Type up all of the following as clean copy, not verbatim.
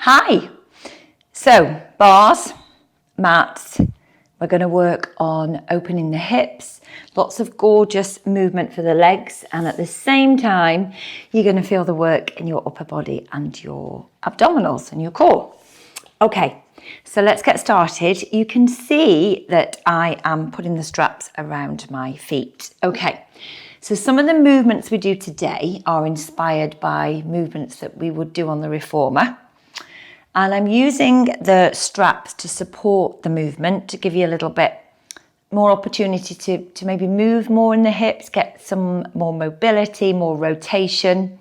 Hi. So bars, mats, we're going to work on opening the hips, lots of gorgeous movement for the legs, and at the same time you're going to feel the work in your upper body and your abdominals and your core. Okay, so let's get started. You can see that I am putting the straps around my feet. Okay, so some of the movements we do today are inspired by movements that we would do on the reformer. And I'm using the straps to support the movement, to give you a little bit more opportunity to maybe move more in the hips, get some more mobility, more rotation,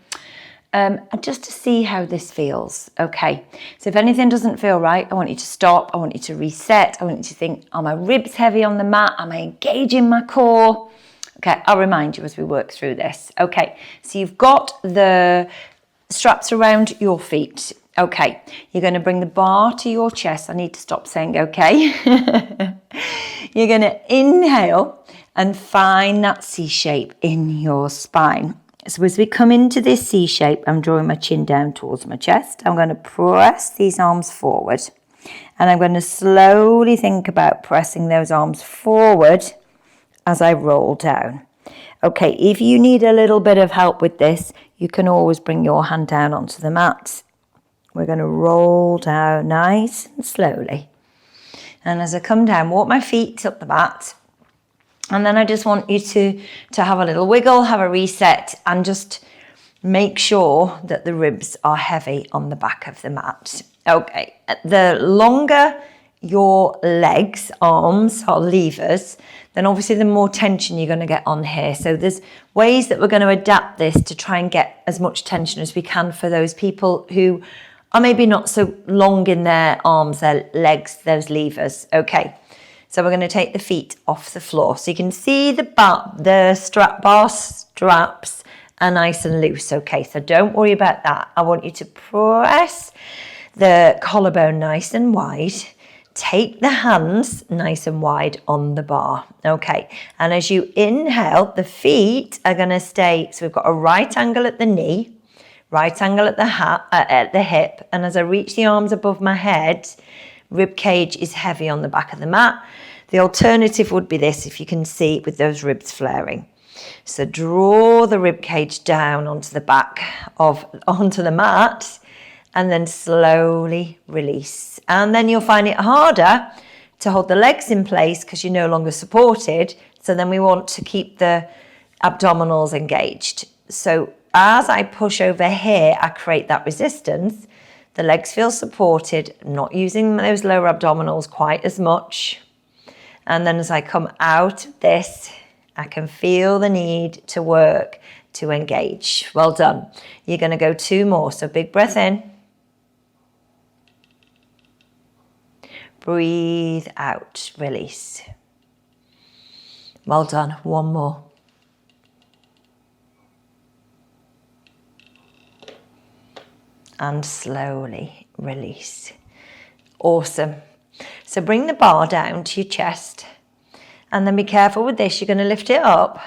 and just to see how this feels. Okay, so if anything doesn't feel right, I want you to stop, I want you to reset, I want you to think, are my ribs heavy on the mat? Am I engaging my core? Okay, I'll remind you as we work through this. Okay, so you've got the straps around your feet. Okay, you're going to bring the bar to your chest. I need to stop saying okay. You're going to inhale and find that C shape in your spine. So as we come into this C shape, I'm drawing my chin down towards my chest. I'm going to press these arms forward. And I'm going to slowly think about pressing those arms forward as I roll down. Okay, if you need a little bit of help with this, you can always bring your hand down onto the mat. We're going to roll down nice and slowly. And as I come down, walk my feet up the mat. And then I just want you to have a little wiggle, have a reset, and just make sure that the ribs are heavy on the back of the mat. Okay, the longer your legs, arms are levers, then obviously the more tension you're going to get on here. So there's ways that we're going to adapt this to try and get as much tension as we can for those people who are maybe not so long in their arms, their legs, those levers. Okay, so we're going to take the feet off the floor. So you can see the bar straps are nice and loose. Okay, so don't worry about that. I want you to press the collarbone nice and wide. Take the hands nice and wide on the bar. Okay, and as you inhale, the feet are going to stay. So we've got a right angle at the knee, right angle at the hip, and as I reach the arms above my head, rib cage is heavy on the back of the mat. The alternative would be this, if you can see, with those ribs flaring. So draw the rib cage down onto the onto the mat, and then slowly release. And then you'll find it harder to hold the legs in place because you're no longer supported. So then we want to keep the abdominals engaged. So as I push over here, I create that resistance. The legs feel supported, not using those lower abdominals quite as much. And then as I come out of this, I can feel the need to work to engage. Well done. You're going to go 2 more. So big breath in. Breathe out, release. Well done. 1 more. And slowly release. Awesome. So bring the bar down to your chest, and then be careful with this. You're going to lift it up,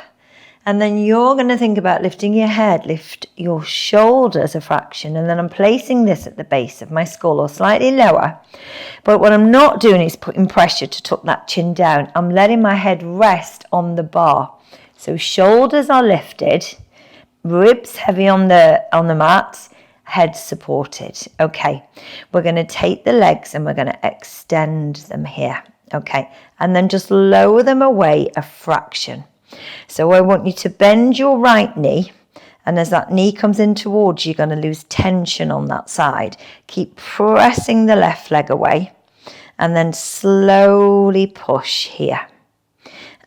and then you're going to think about lifting your head, lift your shoulders a fraction, and then I'm placing this at the base of my skull or slightly lower. But what I'm not doing is putting pressure to tuck that chin down. I'm letting my head rest on the bar. So shoulders are lifted, ribs heavy on the mat, head supported. Okay, we're going to take the legs and we're going to extend them here. Okay, and then just lower them away a fraction. So I want you to bend your right knee, and as that knee comes in towards you, you're going to lose tension on that side. Keep pressing the left leg away, and then slowly push here.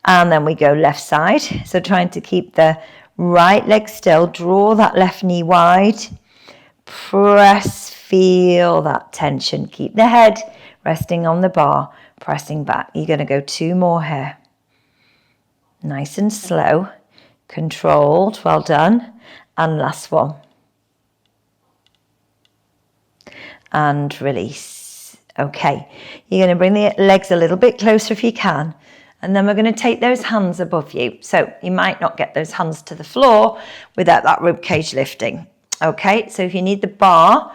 And then we go left side. So trying to keep the right leg still, draw that left knee wide. Press, feel that tension. Keep the head resting on the bar, pressing back. You're going to go 2 more here. Nice and slow, controlled, well done. And last one. And release. Okay, you're going to bring the legs a little bit closer if you can. And then we're going to take those hands above you. So you might not get those hands to the floor without that rib cage lifting. Okay, so if you need the bar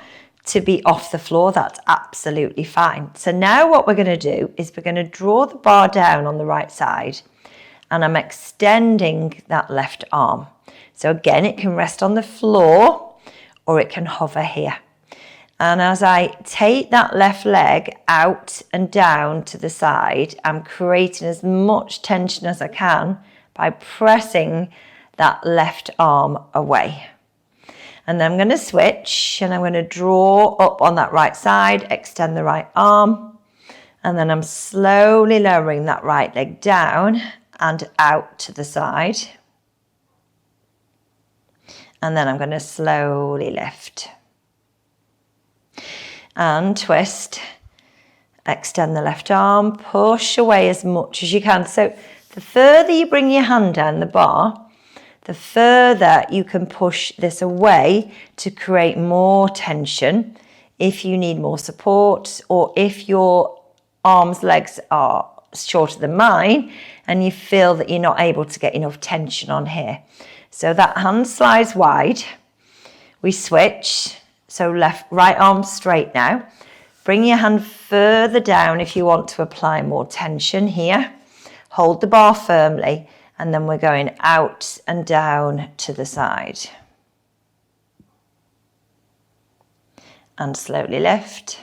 to be off the floor, that's absolutely fine. So now what we're going to do is we're going to draw the bar down on the right side, and I'm extending that left arm. So again, it can rest on the floor or it can hover here. And as I take that left leg out and down to the side, I'm creating as much tension as I can by pressing that left arm away. And then I'm going to switch and I'm going to draw up on that right side, extend the right arm, and then I'm slowly lowering that right leg down and out to the side. And then I'm going to slowly lift and twist, extend the left arm, push away as much as you can. So the further you bring your hand down the bar, the further you can push this away to create more tension if you need more support, or if your arms, legs are shorter than mine and you feel that you're not able to get enough tension on here. So that hand slides wide, we switch, so right arm straight now. Bring your hand further down if you want to apply more tension here. Hold the bar firmly, and then we're going out and down to the side. And slowly lift.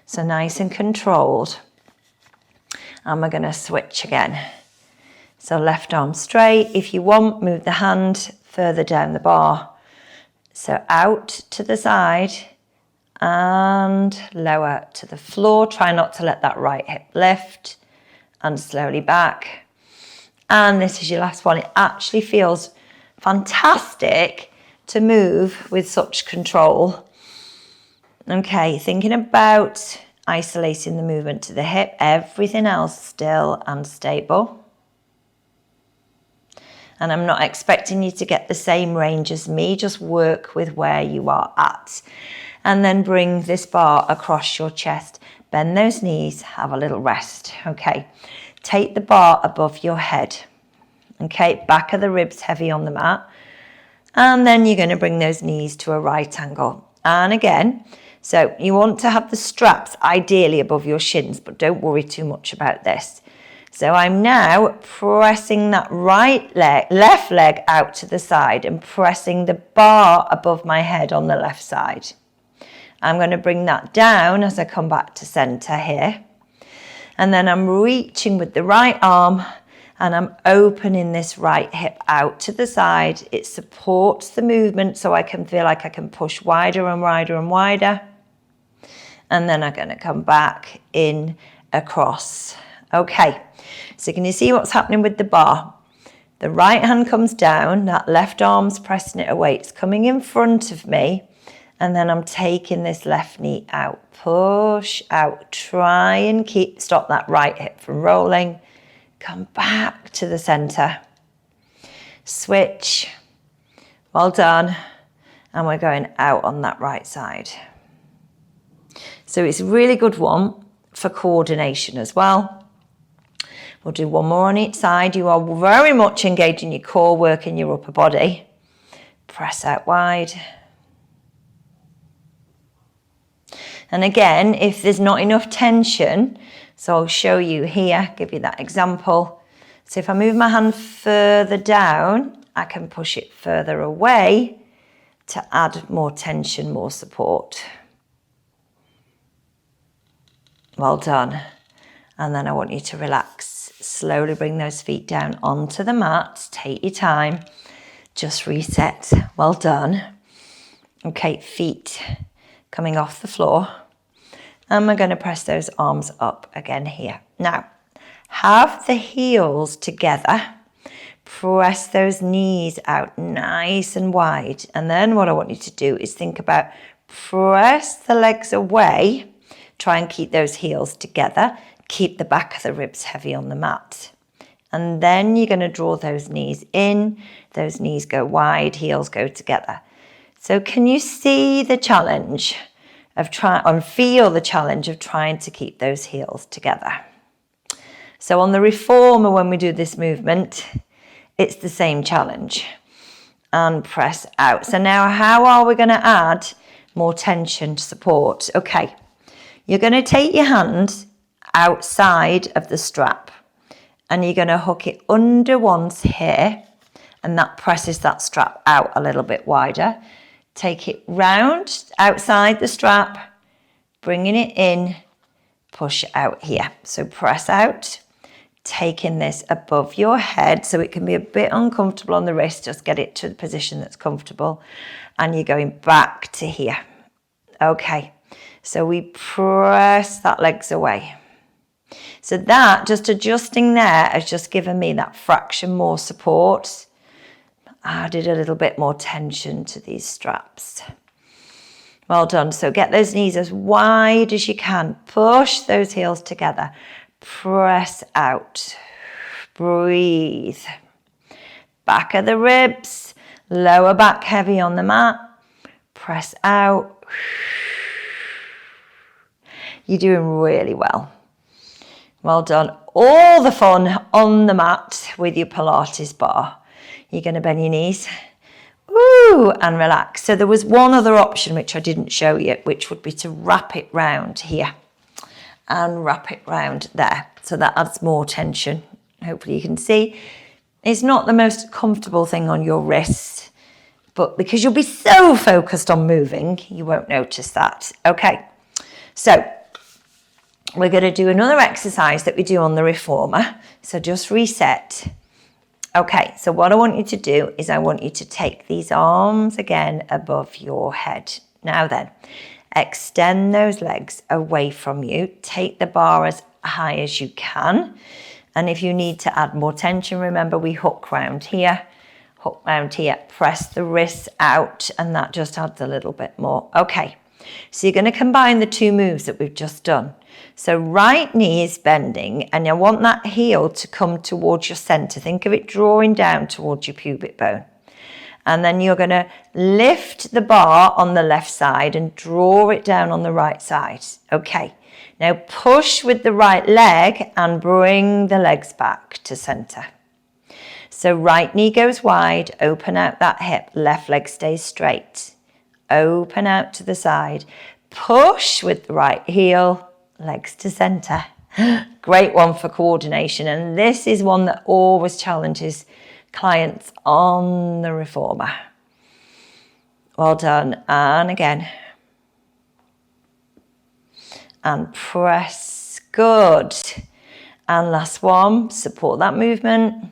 So nice and controlled. And we're going to switch again. So left arm straight. If you want, move the hand further down the bar. So out to the side and lower to the floor. Try not to let that right hip lift, and slowly back. And this is your last one. It actually feels fantastic to move with such control. Okay, thinking about isolating the movement to the hip, everything else still and stable. And I'm not expecting you to get the same range as me, just work with where you are at. And then bring this bar across your chest. Bend those knees, have a little rest. Okay, take the bar above your head. Okay, back of the ribs heavy on the mat. And then you're going to bring those knees to a right angle. And again, so you want to have the straps ideally above your shins, but don't worry too much about this. So I'm now pressing that left leg out to the side and pressing the bar above my head on the left side. I'm going to bring that down as I come back to center here. And then I'm reaching with the right arm and I'm opening this right hip out to the side. It supports the movement so I can feel like I can push wider and wider and wider. And then I'm going to come back in across. Okay, so can you see what's happening with the bar? The right hand comes down, that left arm's pressing it away. It's coming in front of me. And then I'm taking this left knee out, push out, try and stop that right hip from rolling. Come back to the center. Switch. Well done. And we're going out on that right side. So it's a really good one for coordination as well. We'll do one more on each side. You are very much engaging your core, working your upper body. Press out wide. And again, if there's not enough tension, so I'll show you here, give you that example. So if I move my hand further down, I can push it further away to add more tension, more support. Well done. And then I want you to relax. Slowly bring those feet down onto the mat. Take your time. Just reset. Well done. Okay, feet coming off the floor. And we're going to press those arms up again here. Now, have the heels together. Press those knees out nice and wide. And then what I want you to do is think about press the legs away. Try and keep those heels together. Keep the back of the ribs heavy on the mat. And then you're going to draw those knees in. Those knees go wide, heels go together. So can you see the challenge of feel the challenge of trying to keep those heels together? So on the reformer, when we do this movement, it's the same challenge. And press out. So now how are we going to add more tension to support. Okay, you're going to take your hand outside of the strap and you're going to hook it under once here, and that presses that strap out a little bit wider. Take it round outside the strap, bringing it in, push out here. So press out, taking this above your head so it can be a bit uncomfortable on the wrist. Just get it to the position that's comfortable. And you're going back to here. Okay, so we press that legs away. So that, just adjusting there, has just given me that fraction more support. Added a little bit more tension to these straps. Well done. So get those knees as wide as you can. Push those heels together. Press out. Breathe. Back of the ribs. Lower back heavy on the mat. Press out. You're doing really well. Well done. All the fun on the mat with your Pilates bar. You're going to bend your knees. Ooh, and relax. So there was one other option which I didn't show you, which would be to wrap it round here and wrap it round there. So that adds more tension. Hopefully you can see. It's not the most comfortable thing on your wrist, but because you'll be so focused on moving, you won't notice that. Okay, so we're going to do another exercise that we do on the reformer. So just reset. Okay, so what I want you to do is I want you to take these arms again above your head. Now then, extend those legs away from you. Take the bar as high as you can. And if you need to add more tension, remember we hook round here, press the wrists out, and that just adds a little bit more. Okay, so you're going to combine the two moves that we've just done. So right knee is bending and I want that heel to come towards your center. Think of it drawing down towards your pubic bone. And then you're going to lift the bar on the left side and draw it down on the right side. Okay, now push with the right leg and bring the legs back to center. So right knee goes wide, open out that hip, left leg stays straight. Open out to the side, push with the right heel, legs to center. Great one for coordination, and this is one that always challenges clients on the reformer. Well done, and again. And press, good. And last one, support that movement.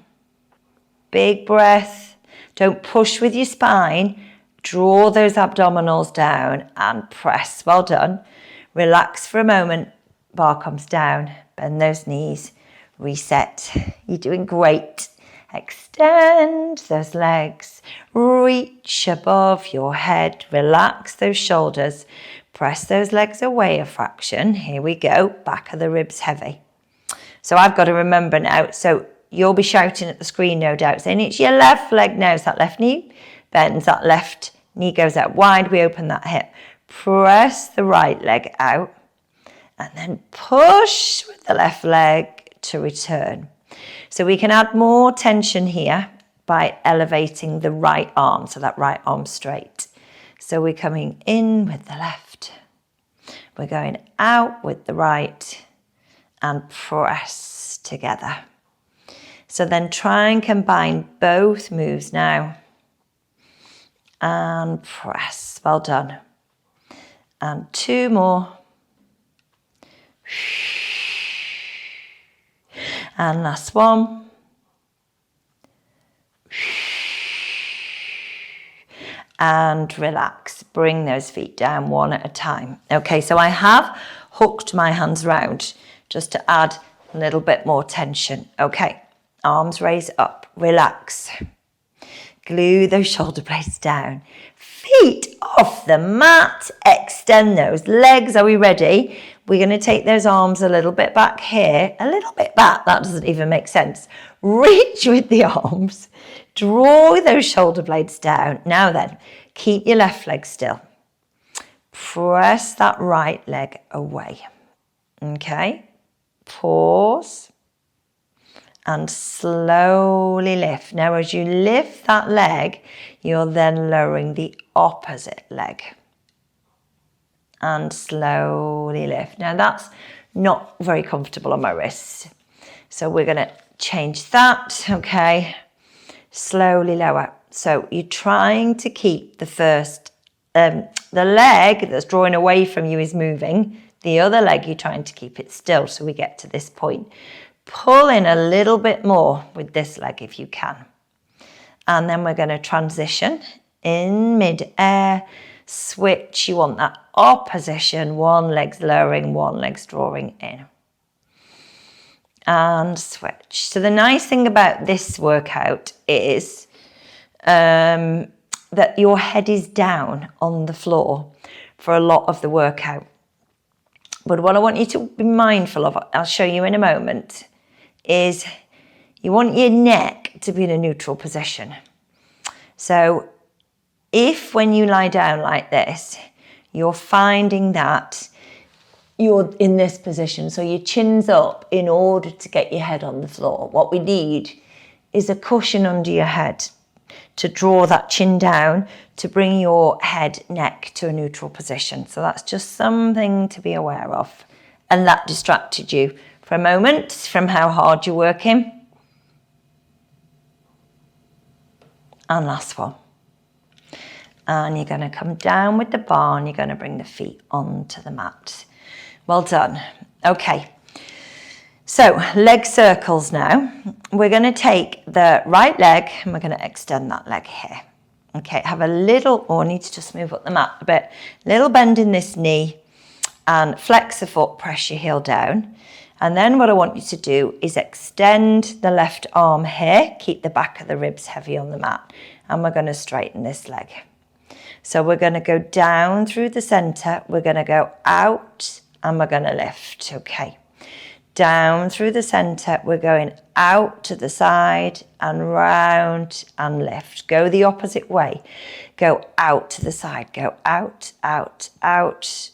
Big breath, don't push with your spine. Draw those abdominals down and press. Well done. Relax for a moment. Bar comes down. Bend those knees. Reset. You're doing great. Extend those legs. Reach above your head. Relax those shoulders. Press those legs away a fraction. Here we go. Back of the ribs heavy. So I've got to remember now. So you'll be shouting at the screen, no doubt, saying it's your left leg now. It's that left knee. Bends that left knee goes out wide, we open that hip. Press the right leg out and then push with the left leg to return. So we can add more tension here by elevating the right arm, so that right arm straight. So we're coming in with the left. We're going out with the right and press together. So then try and combine both moves now. And press. Well done. And two more. And last one. And relax. Bring those feet down one at a time. Okay, so I have hooked my hands round just to add a little bit more tension. Okay, arms raise up. Relax. Glue those shoulder blades down. Feet off the mat. Extend those legs. Are we ready? We're going to take those arms a little bit back here. A little bit back. That doesn't even make sense. Reach with the arms. Draw those shoulder blades down. Now then, keep your left leg still. Press that right leg away. Okay. Pause. And slowly lift. Now as you lift that leg, you're then lowering the opposite leg. and slowly lift. Now that's not very comfortable on my wrists. So we're going to change that, okay? Slowly lower. So you're trying to keep the first, the leg that's drawing away from you is moving. The other leg, you're trying to keep it still so we get to this point. Pull in a little bit more with this leg if you can. And then we're going to transition in mid-air, switch. You want that opposition, one leg's lowering, one leg's drawing in. And switch. So the nice thing about this workout is that your head is down on the floor for a lot of the workout. But what I want you to be mindful of, I'll show you in a moment, is you want your neck to be in a neutral position. So if when you lie down like this, you're finding that you're in this position, so your chin's up in order to get your head on the floor. What we need is a cushion under your head to draw that chin down, to bring your head, neck to a neutral position. So that's just something to be aware of. And that distracted you for a moment from how hard you're working. And last one. And you're going to come down with the bar and you're going to bring the feet onto the mat. Well done. Okay. So leg circles now. We're going to take the right leg and we're going to extend that leg here. Okay, have a little, I need to just move up the mat a bit. Little bend in this knee and flex the foot, press your heel down. And then what I want you to do is extend the left arm here, keep the back of the ribs heavy on the mat. And we're going to straighten this leg. So we're going to go down through the center. We're going to go out and we're going to lift. Okay. Down through the center. We're going out to the side and round and lift. Go the opposite way. Go out to the side. Go out, out, out.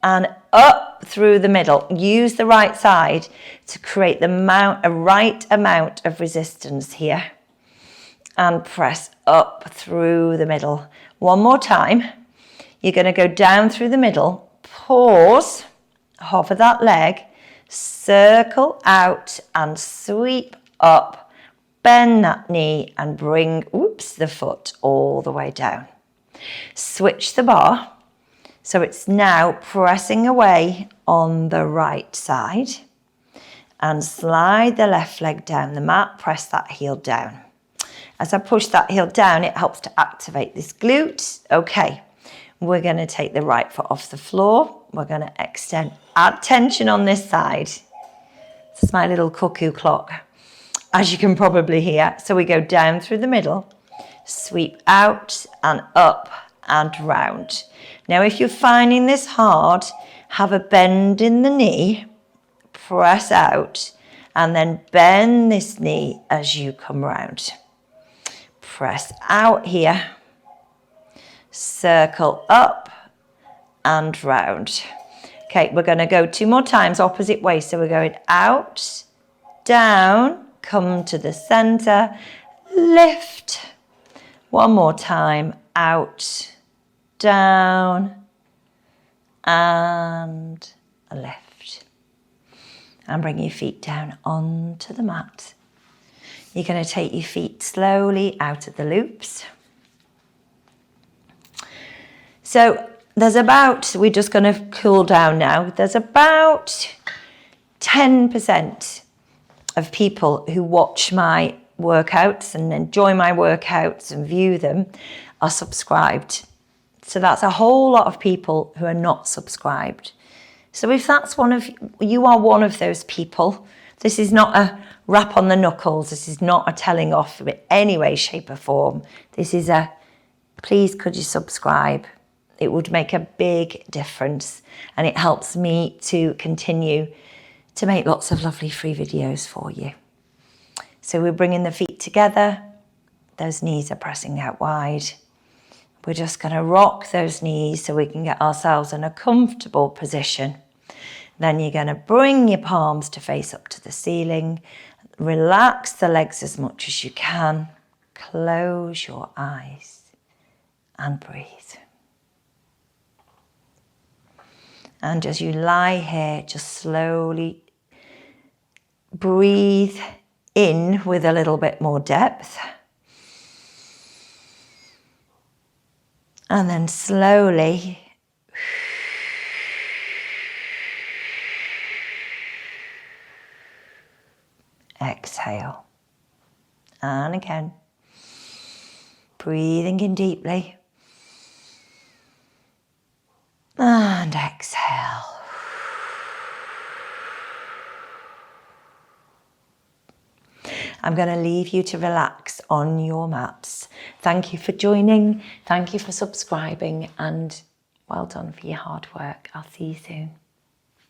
And up through the middle. Use the right side to create the right amount of resistance here. And press up through the middle. One more time. You're going to go down through the middle. Pause. Hover that leg. Circle out and sweep up. Bend that knee and bring, the foot all the way down. Switch the bar. So it's now pressing away on the right side. And slide the left leg down the mat. Press that heel down. As I push that heel down, it helps to activate this glute. Okay, we're going to take the right foot off the floor. We're going to extend, add tension on this side. This is my little cuckoo clock, as you can probably hear. So we go down through the middle, sweep out and up and round. Now, if you're finding this hard, have a bend in the knee, press out, and then bend this knee as you come round. Press out here, circle up and round. Okay, we're going to go 2 more times opposite way. So we're going out, down, come to the center, lift. One more time, out, down, and lift. And bring your feet down onto the mat. You're going to take your feet slowly out of the loops. So we're just going to cool down now. There's about 10% of people who watch my workouts and enjoy my workouts and view them are subscribed. So that's a whole lot of people who are not subscribed. So if that's you are one of those people, this is not a rap on the knuckles. This is not a telling off in any way, shape or form. This is please could you subscribe? It would make a big difference and it helps me to continue to make lots of lovely free videos for you. So we're bringing the feet together. Those knees are pressing out wide. We're just going to rock those knees so we can get ourselves in a comfortable position. Then you're going to bring your palms to face up to the ceiling. Relax the legs as much as you can. Close your eyes and breathe. And as you lie here, just slowly breathe in with a little bit more depth. And then slowly exhale. And again, breathing in deeply. And exhale. I'm going to leave you to relax on your mats. Thank you for joining. Thank you for subscribing, and well done for your hard work. I'll see you soon.